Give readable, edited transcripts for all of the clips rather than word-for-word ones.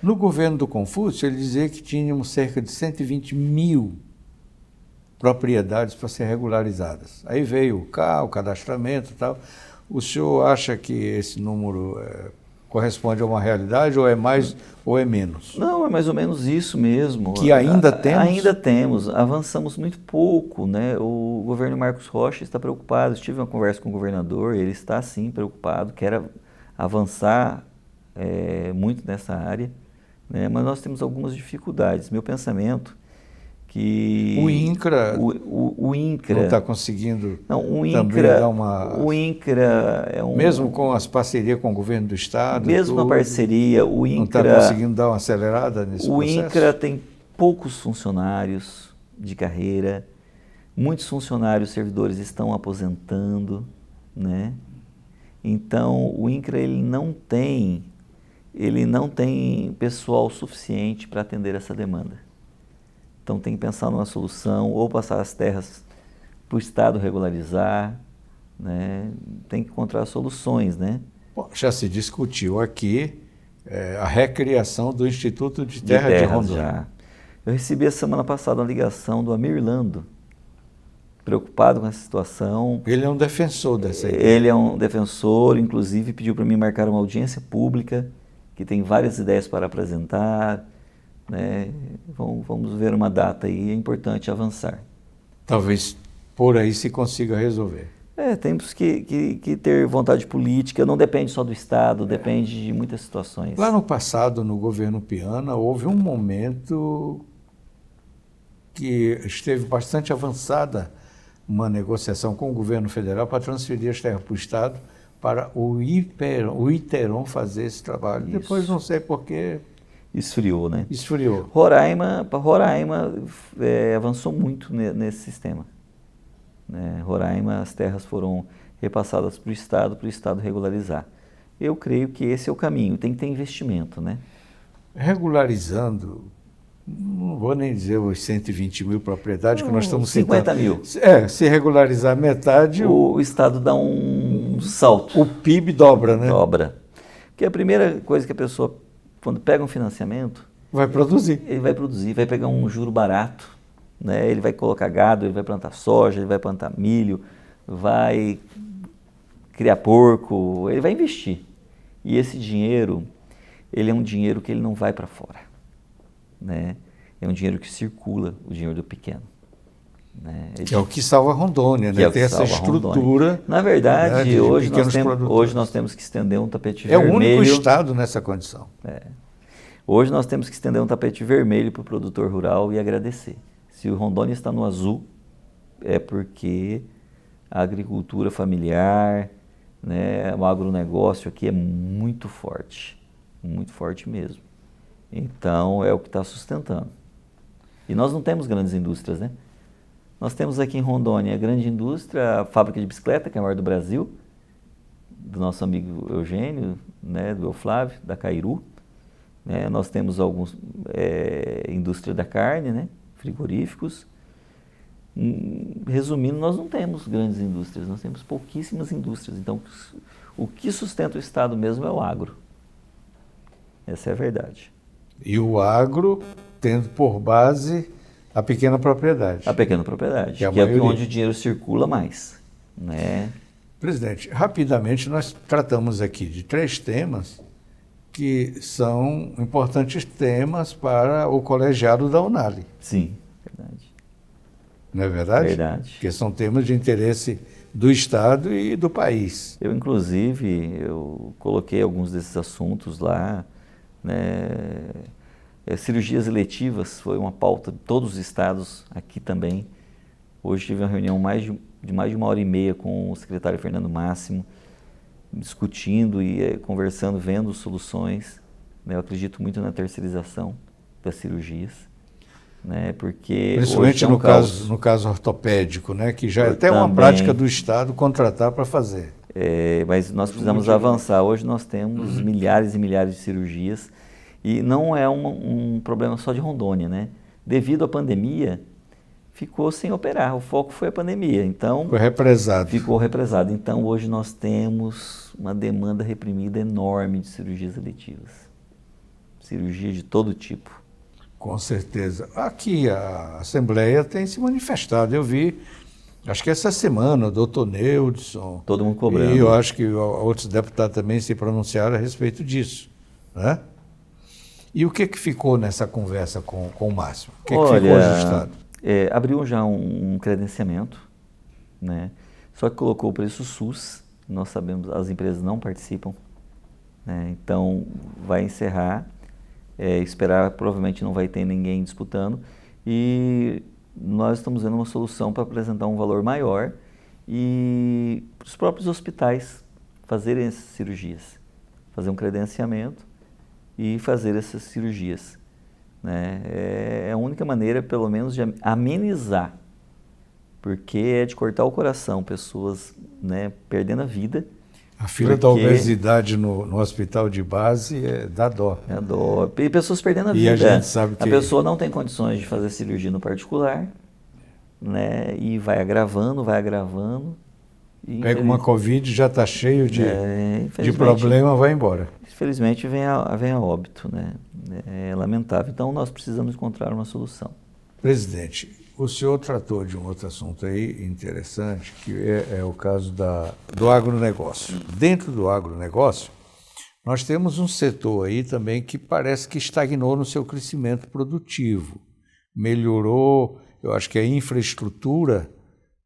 No governo do Confúcio, ele dizia que tínhamos cerca de 120 mil propriedades para ser regularizadas. Aí veio o cadastramento e tal. O senhor acha que esse número corresponde a uma realidade ou é mais ou é menos? Não, é mais ou menos isso mesmo. Que ainda temos? Ainda temos. Avançamos muito pouco, né? O governo Marcos Rocha está preocupado. Eu tive uma conversa com o governador, ele está sim preocupado, quer avançar muito nessa área, né? Mas nós temos algumas dificuldades. Meu pensamento que o INCRA o INCRA não está conseguindo não, o também INCRA, dar uma... O INCRA é um... Mesmo com as parcerias com o governo do Estado? Mesmo com a parceria, o INCRA... Não está conseguindo dar uma acelerada nesse processo? O INCRA tem poucos funcionários de carreira, muitos funcionários servidores estão aposentando, né? Então, o INCRA ele não tem pessoal suficiente para atender essa demanda. Então tem que pensar numa solução, ou passar as terras para o Estado regularizar, né? Tem que encontrar soluções, né? Bom, já se discutiu aqui a recriação do Instituto de Terra de Rondônia. Já. Eu recebi a semana passada uma ligação do Amir Lando, preocupado com essa situação. Ele é um defensor dessa ideia. Ele é um defensor, inclusive pediu para mim marcar uma audiência pública, que tem várias ideias para apresentar, né? Vamos ver uma data aí, é importante avançar. Talvez por aí se consiga resolver. Temos que ter vontade política, não depende só do Estado, depende de muitas situações. Lá no passado, no governo Piana, houve um momento que esteve bastante avançada uma negociação com o governo federal para transferir as terras para o Estado, para o Iteron fazer esse trabalho. Isso. Depois não sei porquê... Esfriou, né? Esfriou. Roraima avançou muito nesse sistema. Né? Roraima, as terras foram repassadas para o Estado regularizar. Eu creio que esse é o caminho, tem que ter investimento, né? Regularizando, não vou nem dizer os 120 mil propriedades que nós estamos citando. 50 mil. Se regularizar metade... O Estado dá um salto. O PIB dobra, né? Dobra. Porque a primeira coisa que a pessoa, quando pega um financiamento... Vai produzir. Ele vai produzir, vai pegar um juro barato, né? Ele vai colocar gado, ele vai plantar soja, ele vai plantar milho, vai criar porco, ele vai investir. E esse dinheiro, ele é um dinheiro que ele não vai para fora, né? É um dinheiro que circula, o dinheiro do pequeno. Né? Que é o que salva Rondônia, né? Ter essa estrutura. Na verdade, né, hoje nós temos que estender um tapete vermelho. É o único estado nessa condição. Hoje nós temos que estender um tapete vermelho para o produtor rural e agradecer. Se o Rondônia está no azul, é porque a agricultura familiar, né, o agronegócio aqui é muito forte mesmo. Então é o que está sustentando. E nós não temos grandes indústrias, né? Nós temos aqui em Rondônia a grande indústria, a fábrica de bicicleta, que é a maior do Brasil, do nosso amigo Eugênio, né, do Euflávio, da Cairu. Nós temos alguns indústria da carne, né, frigoríficos. Resumindo, nós não temos grandes indústrias, nós temos pouquíssimas indústrias. Então, o que sustenta o Estado mesmo é o agro. Essa é a verdade. E o agro tendo por base a pequena propriedade. A pequena propriedade, que é onde o dinheiro circula mais, né? Presidente, rapidamente nós tratamos aqui de 3 temas que são importantes temas para o colegiado da Unali. Sim, verdade. Não é verdade? Verdade. Porque são temas de interesse do Estado e do país. Eu coloquei alguns desses assuntos lá, né? Cirurgias eletivas foi uma pauta de todos os estados, aqui também. Hoje tive uma reunião de mais de 1h30 com o secretário Fernando Máximo, discutindo e conversando, vendo soluções. Né? Eu acredito muito na terceirização das cirurgias, né? Porque principalmente no caso ortopédico, né? Que já é até uma prática do Estado contratar para fazer. Mas nós precisamos avançar. Hoje nós temos milhares e milhares de cirurgias e não é um problema só de Rondônia, né? Devido à pandemia, ficou sem operar. O foco foi a pandemia, então... Foi represado. Ficou represado. Então, hoje nós temos uma demanda reprimida enorme de cirurgias eletivas. cirurgia de todo tipo. Com certeza. Aqui a Assembleia tem se manifestado. Eu vi, acho que essa semana, o doutor Neudson. Todo mundo cobrando. E eu acho que outros deputados também se pronunciaram a respeito disso. Né? E o que ficou nessa conversa com o Márcio? O que ficou ajustado? Abriu já um credenciamento, né? Só que colocou o preço SUS. Nós sabemos as empresas não participam, né? Então vai encerrar. Esperar, provavelmente não vai ter ninguém disputando, e nós estamos vendo uma solução para apresentar um valor maior e para os próprios hospitais fazerem essas cirurgias, fazer um credenciamento e fazer essas cirurgias, né? É a única maneira, pelo menos, de amenizar, porque é de cortar o coração, pessoas, né, perdendo a vida. A fila da obesidade no hospital de base dá dó. É dó. E pessoas perdendo a vida. E a gente sabe que... A pessoa não tem condições de fazer cirurgia no particular, né? E vai agravando. Pega uma Covid, já está cheio de problema, vai embora. Infelizmente vem a óbito, né? É lamentável. Então nós precisamos encontrar uma solução. Presidente, o senhor tratou de um outro assunto aí interessante, que é o caso do agronegócio. Dentro do agronegócio, nós temos um setor aí também que parece que estagnou no seu crescimento produtivo. Melhorou, eu acho que a infraestrutura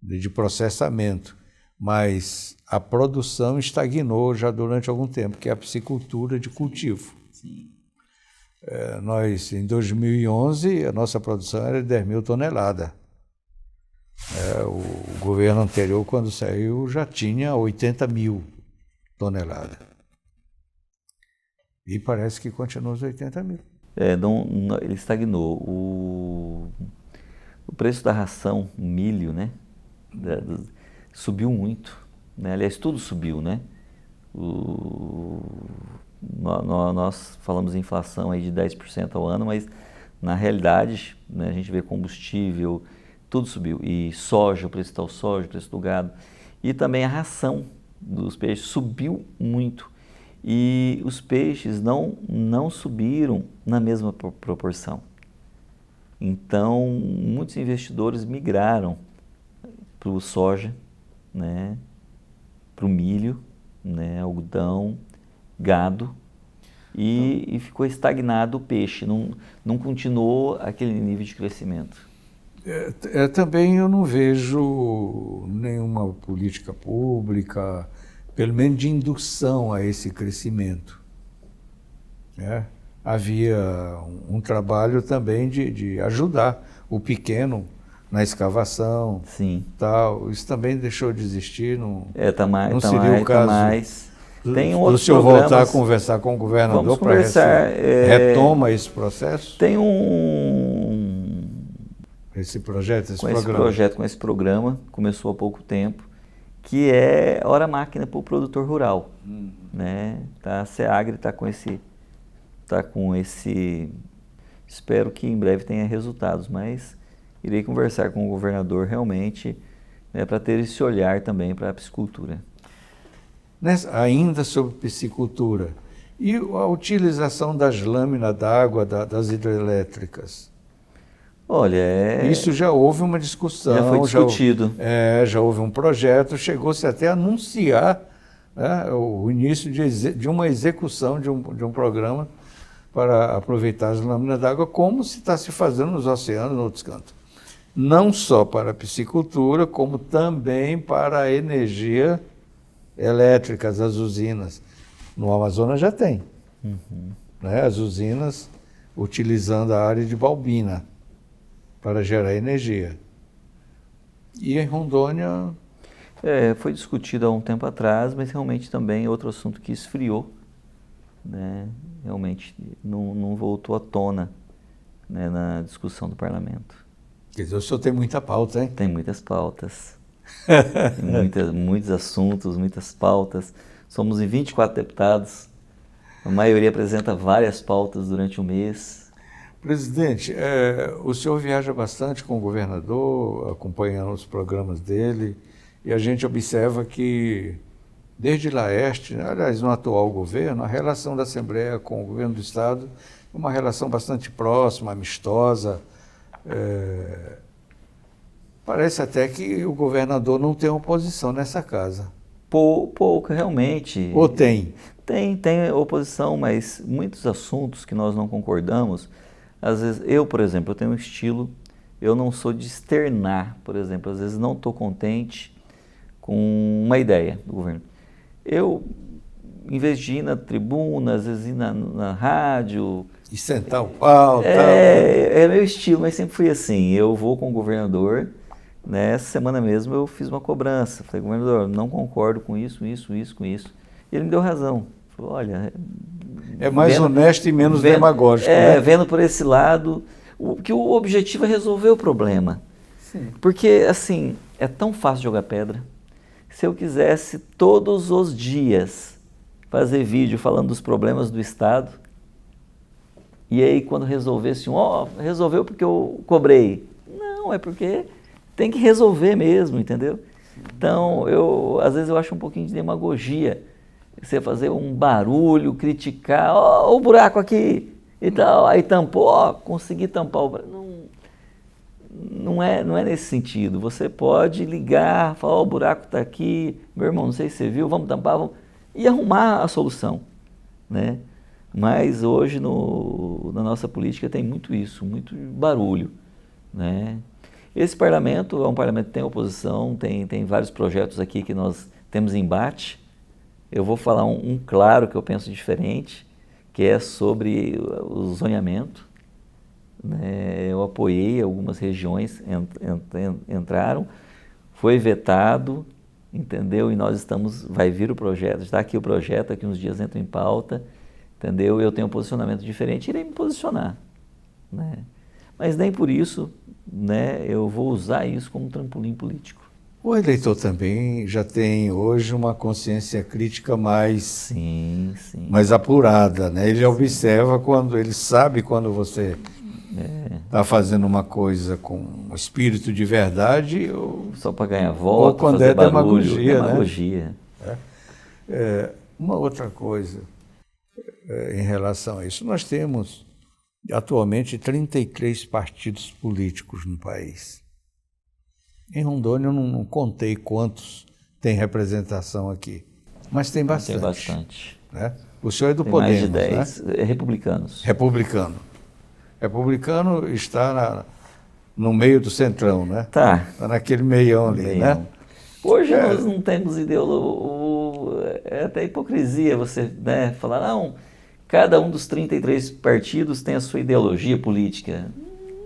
de processamento, mas a produção estagnou já durante algum tempo, que é a piscicultura de cultivo. Sim. Nós, em 2011, a nossa produção era de 10 mil toneladas. O governo anterior, quando saiu, já tinha 80 mil toneladas. E parece que continua os 80 mil. Ele estagnou. O preço da ração, milho, né, subiu muito, né? Aliás, tudo subiu, né? Nós falamos em inflação aí de 10% ao ano, mas na realidade, né, a gente vê combustível, tudo subiu. E soja, o preço do soja, o preço do gado. E também a ração dos peixes subiu muito. E os peixes não subiram na mesma proporção. Então, muitos investidores migraram para o soja, né, para o milho, né, algodão, gado, e ficou estagnado o peixe, não continuou aquele nível de crescimento. Também eu não vejo nenhuma política pública, pelo menos de indução a esse crescimento. Havia um trabalho também de ajudar o pequeno na escavação. Sim. Tal. Isso também deixou de existir, não seria o caso do senhor voltar a conversar com o governador para retoma esse processo? Tem esse projeto, com esse programa, começou há pouco tempo, que é Hora Máquina para o produtor rural. Né? A SEAGRE está com esse... Espero que em breve tenha resultados, mas irei conversar com o governador realmente, né, para ter esse olhar também para a piscicultura. Ainda sobre piscicultura, e a utilização das lâminas d'água das hidrelétricas? Olha, isso já houve uma discussão. Já foi discutido. Já houve um projeto, chegou-se até a anunciar, né, o início de uma execução de um programa para aproveitar as lâminas d'água, como se está se fazendo nos oceanos, em outros cantos. Não só para a piscicultura, como também para a energia elétrica, as usinas. No Amazonas já tem. Né, as usinas utilizando a área de Balbina para gerar energia. E em Rondônia... foi discutido há um tempo atrás, mas realmente também é outro assunto que esfriou, né? Realmente não voltou à tona, né, na discussão do parlamento. Quer dizer, o senhor tem muita pauta, hein? Tem muitas pautas. Tem muitos assuntos, muitas pautas. Somos em 24 deputados, a maioria apresenta várias pautas durante o mês. Presidente, o senhor viaja bastante com o governador, acompanhando os programas dele, e a gente observa que, desde Laerte, aliás, no atual governo, a relação da Assembleia com o governo do Estado uma relação bastante próxima, amistosa. Parece até que o governador não tem oposição nessa casa. Pouco, realmente. Ou tem? Tem oposição, mas muitos assuntos que nós não concordamos, às vezes, eu, por exemplo, eu tenho um estilo, eu não sou de externar, por exemplo, às vezes não estou contente com uma ideia do governo. Eu, em vez de ir na tribuna, às vezes ir na rádio... E sentar o pau, tal. É meu estilo, mas sempre fui assim, eu vou com o governador, né? Essa semana mesmo eu fiz uma cobrança, falei, governador, não concordo com isso. E ele me deu razão. Falou, olha... É mais honesto e menos demagógico, né? Vendo por esse lado, que o objetivo é resolver o problema. Sim. Porque, assim, é tão fácil jogar pedra. Se eu quisesse todos os dias fazer vídeo falando dos problemas do Estado, e aí quando resolvesse resolveu porque eu cobrei. Não, é porque tem que resolver mesmo, entendeu? Então, às vezes eu acho um pouquinho de demagogia. Você fazer um barulho, criticar, o buraco aqui e tal, aí tampou, consegui tampar o buraco. Não é nesse sentido. Você pode ligar, falar, o buraco está aqui, meu irmão, não sei se você viu, vamos tampar, e arrumar a solução, né? Mas hoje na nossa política tem muito isso, muito barulho, né? Esse parlamento é um parlamento que tem oposição, tem vários projetos aqui que nós temos embate. Eu vou falar um claro que eu penso diferente, que é sobre o zoneamento. Né? Eu apoiei, algumas regiões entraram, foi vetado, entendeu? E nós vai vir o projeto, está aqui o projeto, daqui uns dias entra em pauta, entendeu? Eu tenho um posicionamento diferente, irei me posicionar, né? Mas nem por isso, né, eu vou usar isso como trampolim político. O eleitor também já tem hoje uma consciência crítica mais apurada, né? Ele observa ele sabe quando você está fazendo uma coisa com um espírito de verdade ou só para ganhar voto, ou quando fazer barulho, demagogia. Né? Uma outra coisa em relação a isso, nós temos atualmente 33 partidos políticos no país. Em Rondônia eu não contei quantos tem representação aqui, mas tem bastante. Tem bastante. Né? O senhor é do tem Podemos, mais de 10, né? Republicanos. Republicano está no meio do centrão, né? Tá. Está naquele meião ali, né? Hoje nós não temos ideologia, é até hipocrisia você, né, falar, não, cada um dos 33 partidos tem a sua ideologia política.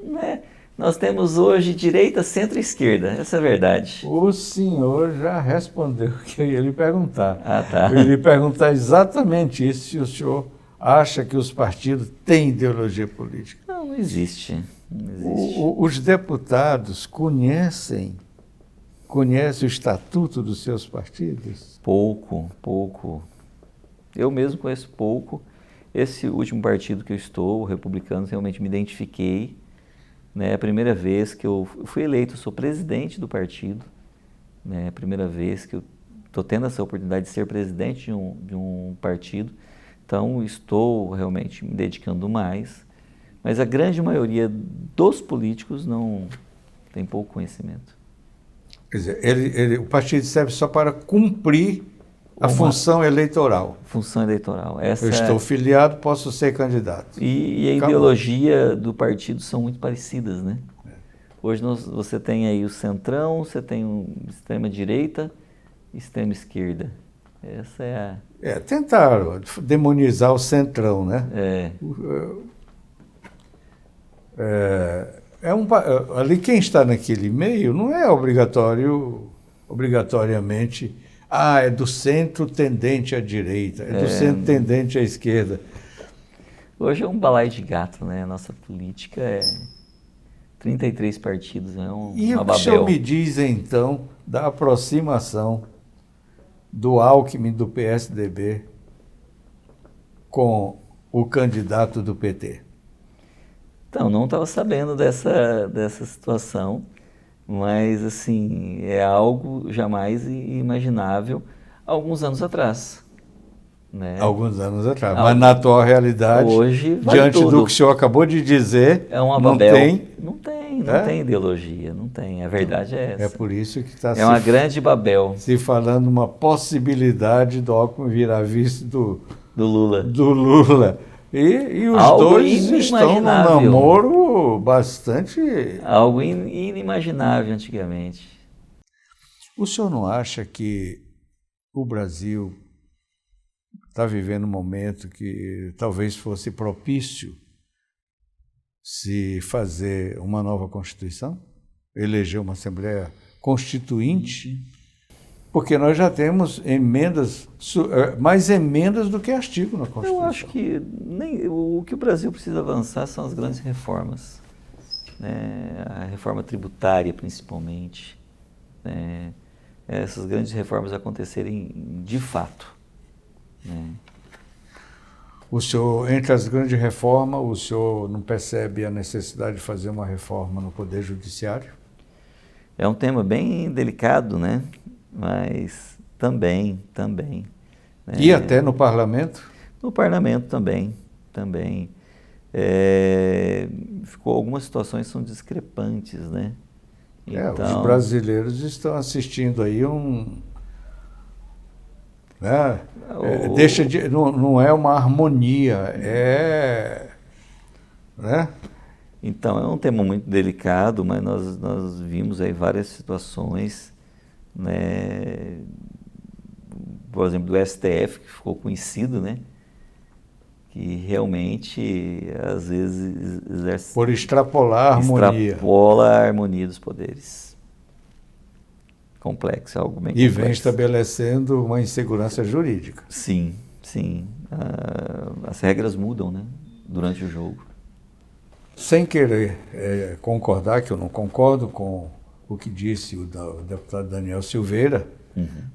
Né? Nós temos hoje direita, centro e esquerda, essa é a verdade. O senhor já respondeu o que eu ia lhe perguntar. Ah, tá. Eu ia lhe perguntar exatamente isso, se o senhor acha que os partidos têm ideologia política. Não existe. Os deputados conhecem o estatuto dos seus partidos? Pouco. Eu mesmo conheço pouco. Esse último partido que eu estou, o Republicanos, realmente me identifiquei. Né? É a primeira vez que eu fui eleito, eu sou presidente do partido. Né? É a primeira vez que eu estou tendo essa oportunidade de ser presidente de um partido. Então, estou realmente me dedicando mais. Mas a grande maioria dos políticos não tem pouco conhecimento. Quer dizer, o partido serve só para cumprir a função eleitoral. Função eleitoral. Eu estou filiado, posso ser candidato. E a ideologia do partido são muito parecidas, né? Hoje você tem aí o centrão, você tem o extrema-direita e extrema-esquerda. Essa é a... Tentaram demonizar o centrão, né? Ali quem está naquele meio não é obrigatoriamente, é do centro tendente à direita, é do centro tendente à esquerda. Hoje é um balaio de gato, né? A nossa política é 33 partidos, é uma E o que Babel. o senhor me diz, então, da aproximação do Alckmin do PSDB com o candidato do PT? Então, não estava sabendo dessa situação, mas assim, é algo jamais imaginável há alguns anos atrás. né? Alguns anos atrás. Mas na atual realidade, hoje vale diante tudo. do que o senhor acabou de dizer, É uma não Babel. tem. Não tem ideologia, não tem. A verdade é É essa. por isso que está É uma grande Babel se falando uma possibilidade do Alckmin virar vice do Lula. do Lula. E os Algo dois estão num inimaginável. namoro bastante. Algo inimaginável antigamente. O senhor não acha que o Brasil está vivendo um momento que talvez fosse propício se fazer uma nova Constituição? Eleger uma Assembleia Constituinte? Porque nós já temos emendas, mais emendas do que artigo na Constituição. Eu acho que o que o Brasil precisa avançar são as grandes reformas, né? A reforma tributária, principalmente, né? Essas grandes reformas acontecerem de fato, né? O senhor, entre as grandes reformas, o senhor não percebe a necessidade de fazer uma reforma no Poder Judiciário? É um tema bem delicado, né? Mas também. Né? E até no Parlamento? No Parlamento também. Algumas situações são discrepantes, né? Os brasileiros estão assistindo aí né? Não é uma harmonia, né? Então, é um tema muito delicado, mas nós vimos aí várias situações, né? Por exemplo, do STF, que ficou conhecido, né? Que realmente, às vezes, por extrapola a harmonia dos poderes. Complexo, algo bem complexo. E complexo. vem estabelecendo uma insegurança jurídica. Sim. As regras mudam, né? Durante o jogo. Sem querer concordar, que eu não concordo com o que disse o deputado Daniel Silveira,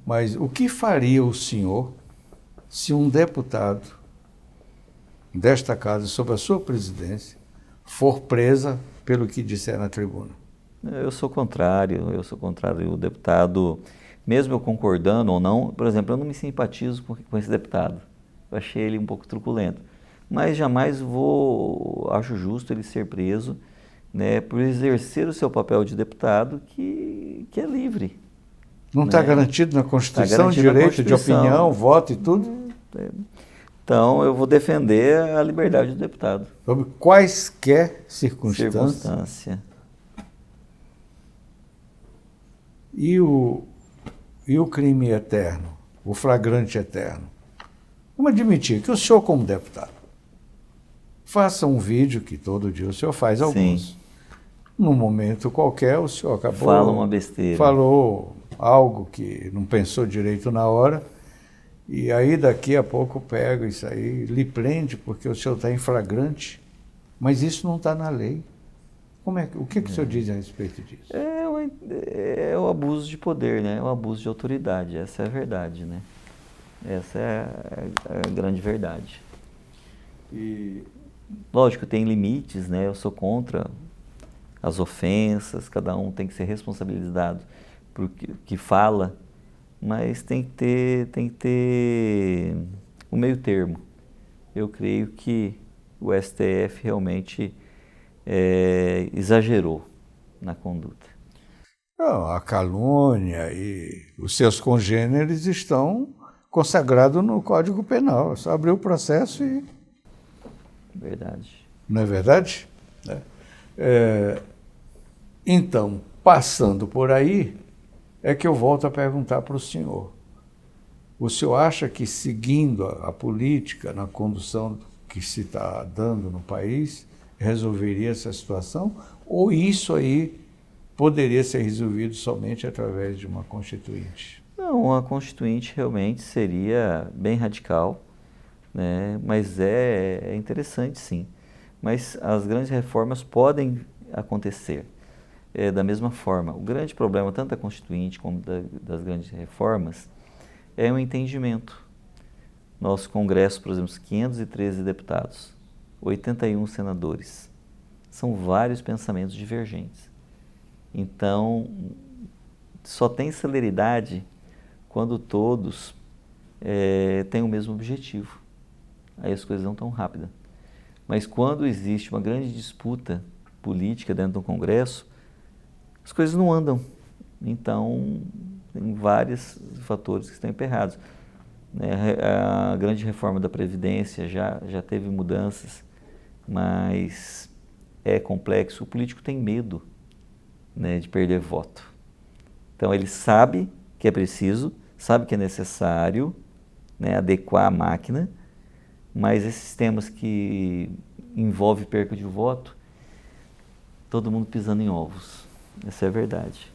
mas o que faria o senhor se um deputado desta casa, sob a sua presidência, for presa pelo que disser na tribuna? Eu sou contrário. O deputado, mesmo eu concordando ou não, por exemplo, eu não me simpatizo com esse deputado. Eu achei ele um pouco truculento. Mas jamais acho justo ele ser preso, né, por exercer o seu papel de deputado que é livre. Não está garantido na Constituição o direito de opinião, voto e tudo? Então, eu vou defender a liberdade do deputado. Sob quaisquer circunstâncias. E o crime eterno, o flagrante eterno? Vamos admitir que o senhor, como deputado, faça um vídeo, que todo dia o senhor faz alguns. Sim. Num momento qualquer, o senhor acabou... Fala uma besteira. Falou algo que não pensou direito na hora, e aí daqui a pouco pega isso aí, lhe prende, porque o senhor está em flagrante, mas isso não está na lei. O que o senhor diz a respeito disso? É o abuso de poder, né? É o abuso de autoridade, essa é a verdade, né? Essa é a grande verdade. E, lógico, tem limites, né? Eu sou contra as ofensas, cada um tem que ser responsabilizado por que fala, mas tem que ter um meio termo. Eu creio que o STF realmente exagerou na conduta. Não, a calúnia e os seus congêneres estão consagrados no Código Penal. É só abrir o processo e... Verdade. Não é verdade? Então, passando por aí, é que eu volto a perguntar para o senhor. O senhor acha que, seguindo a política na condução que se está dando no país, resolveria essa situação? Ou isso aí poderia ser resolvido somente através de uma constituinte? Não, uma constituinte realmente seria bem radical, né? Mas é interessante, sim. Mas as grandes reformas podem acontecer da mesma forma. O grande problema, tanto da constituinte como das grandes reformas, é o entendimento. Nosso Congresso, por exemplo, 513 deputados, 81 senadores. São vários pensamentos divergentes. Então, só tem celeridade quando todos têm o mesmo objetivo. Aí as coisas não estão rápidas. Mas quando existe uma grande disputa política dentro do Congresso, as coisas não andam. Então, tem vários fatores que estão emperrados. A grande reforma da Previdência já teve mudanças, mas é complexo. O político tem medo, né, de perder voto. Então, ele sabe que é preciso, sabe que é necessário, né, adequar a máquina, mas esses temas que envolvem perca de voto, todo mundo pisando em ovos. Essa é a verdade.